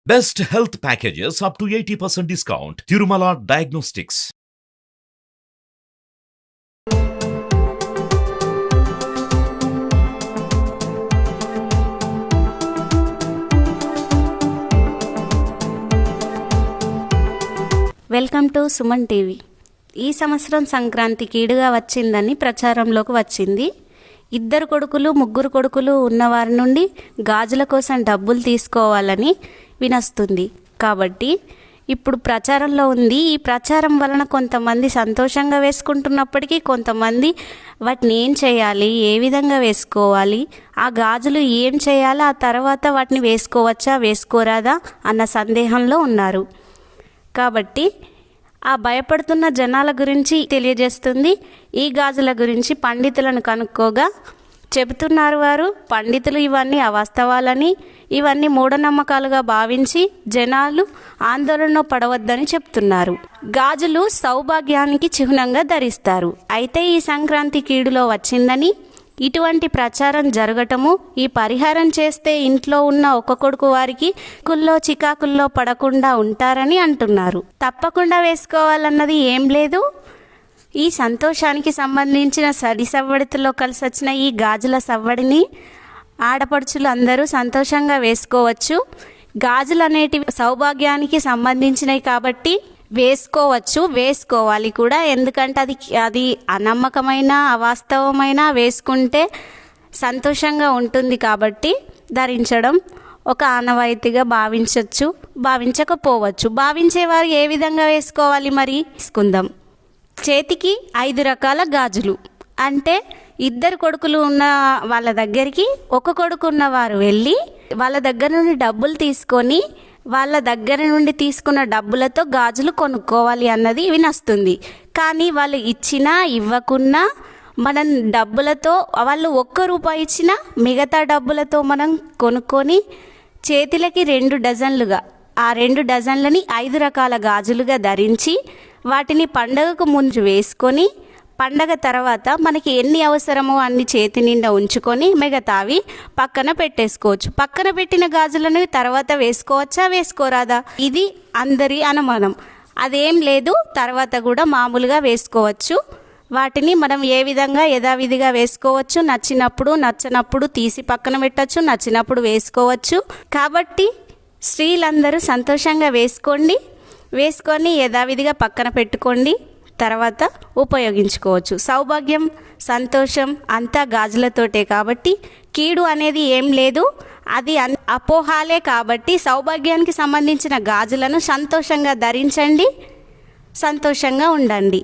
Best health packages up to 80% discount. Tirumala Diagnostics. Welcome to Suman TV. ఈ సంవత్సరం సంక్రాంతి కీడుగా వచ్చిందని ప్రచారంలోకి వచ్చింది. 2 కొడుకులు 3 కొడుకులు ఉన్నవారి నుండి గాజుల కోసం డబ్బులు తీసుకోవాలని వినొస్తుంది. కాబట్టి ఇప్పుడు ప్రచారంలో ఉంది. ఈ ప్రచారం వలన కొంతమంది సంతోషంగా వేసుకుంటున్నప్పటికీ కొంతమంది వాటిని ఏం చేయాలి, ఏ విధంగా వేసుకోవాలి, ఆ గాజులు ఏం చేయాలి, ఆ తర్వాత వాటిని వేసుకోవచ్చా వేసుకోరాదా అన్న సందేహంలో ఉన్నారు. కాబట్టి ఆ భయపడుతున్న జనాల గురించి తెలియజేస్తుంది. ఈ గాజుల గురించి పండితులను కనుక్కోగా చెబుతున్నారు వారు, పండితులు ఇవన్నీ అవాస్తవాలని, ఇవన్నీ మూఢనమ్మకాలుగా భావించి జనాలు ఆందోళన పడవద్దని చెప్తున్నారు. గాజులు సౌభాగ్యానికి చిహ్నంగా ధరిస్తారు. అయితే ఈ సంక్రాంతి కీడులో వచ్చిందని ఇటువంటి ప్రచారం జరగటము, ఈ పరిహారం చేస్తే ఇంట్లో ఉన్న ఒక కొడుకు వారికి చికాకుల్లో పడకుండా ఉంటారని అంటున్నారు. తప్పకుండా వేసుకోవాలన్నది ఏం లేదు. ఈ సంతోషానికి సంబంధించిన సవ్వడితో కలిసి వచ్చిన ఈ గాజుల సవ్వడిని ఆడపడుచులు అందరూ సంతోషంగా వేసుకోవచ్చు. గాజులు అనేటివి సౌభాగ్యానికి సంబంధించినవి కాబట్టి వేసుకోవచ్చు, వేసుకోవాలి కూడా. ఎందుకంటే అది అనమ్మకమైన అవాస్తవమైన వేసుకుంటే సంతోషంగా ఉంటుంది కాబట్టి ధరించడం ఒక ఆనవాయితీగా భావించవచ్చు, భావించకపోవచ్చు. భావించేవారు ఏ విధంగా వేసుకోవాలి మరి తీసుకుందాం. చేతికి 5 రకాల గాజులు. అంటే 2 కొడుకులు ఉన్న వాళ్ళ దగ్గరికి ఒక కొడుకు ఉన్నవారు వెళ్ళి వాళ్ళ దగ్గర నుండి డబ్బులు తీసుకొని వాళ్ళ దగ్గర నుండి తీసుకున్న డబ్బులతో గాజులు కొనుక్కోవాలి అన్నది వినొస్తుంది. కానీ వాళ్ళు ఇచ్చినా ఇవ్వకున్నా మనం డబ్బులతో, వాళ్ళు 1 రూపాయి ఇచ్చినా మిగతా డబ్బులతో మనం కొనుక్కొని చేతులకి 2 డజన్లుగా, ఆ 2 డజన్లని 5 రకాల గాజులుగా ధరించి వాటిని పండగకు ముందు వేసుకొని పండగ తర్వాత మనకి ఎన్ని అవసరమో అన్ని చేతి నిండా ఉంచుకొని మిగతావి పక్కన పెట్టేసుకోవచ్చు. పక్కన పెట్టిన గాజులను తర్వాత వేసుకోవచ్చా వేసుకోరాదా, ఇది అందరి అనుమానం. అదేం లేదు, తర్వాత కూడా మామూలుగా వేసుకోవచ్చు. వాటిని మనం ఏ విధంగా యథావిధిగా వేసుకోవచ్చు. నచ్చినప్పుడు నచ్చనప్పుడు తీసి పక్కన పెట్టచ్చు, నచ్చినప్పుడు వేసుకోవచ్చు. కాబట్టి స్త్రీలందరూ సంతోషంగా వేసుకొని యథావిధిగా పక్కన పెట్టుకోండి, తర్వాత ఉపయోగించుకోవచ్చు. సౌభాగ్యం సంతోషం అంతా గాజులతోటే కాబట్టి కీడు అనేది ఏం లేదు. అది అపోహాలే. కాబట్టి సౌభాగ్యానికి సంబంధించిన గాజులను సంతోషంగా ధరించండి, సంతోషంగా ఉండండి.